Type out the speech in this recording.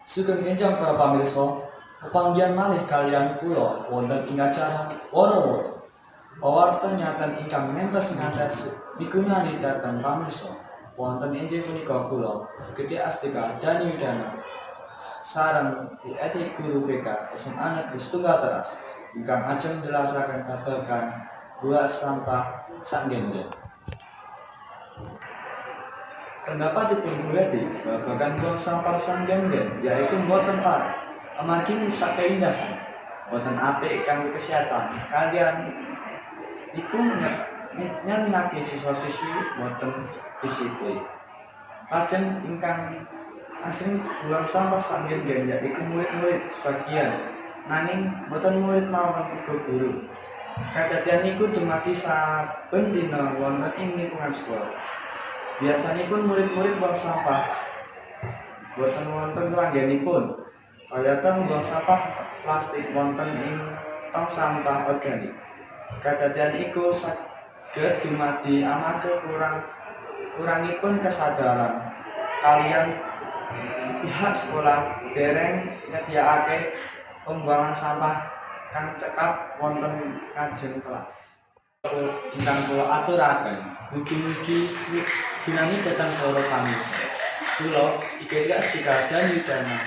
Sugeng enjang para pamirsa, pepanggihan malih kaliyan kula wonten ing acara woro-woro. Pawarta nyatan ingkang ngantos migunani dhateng pamirsa. Wonten inggih punika kula, Gedhe Astika Dani Widana sareng Edi Guru BK SMA Negeri Setunggal Teras ingkang ajeng njelasaken babagan buah sampah sanggen-gen. Pendapatipun Bu Edi babagan buang sampah sanggen-gen yaitu mboten parah, amargi rusak keindahan, mboten apik kanggo kesehatan, kaliyan iku nyenengake siswa-siswi mboten disiplin. Lajeng ingkang asring buang sampah sanggen-gen yaiku murid-murid sebagian, nanging mboten murid mawon uga guru. Kadadian iku dumadi saben dina wonten ing lingkungan sekolah. Biasanipun murid-murid buang sampah boten wonten sanggenipun, kayata mbuang sampah plastik wonten ing tong sampah organik. Kadadian iku saged dumadi amarga kurangipun kesadaran kaliyan pihak sekolah dereng nyediakake pembuangan sampah kang cekap wonten ngajeng kelas. Ingkang kula aturaken, mugi-mugi ginani dhateng para pamirsa. Kula Gedhe Astika Dani Widana.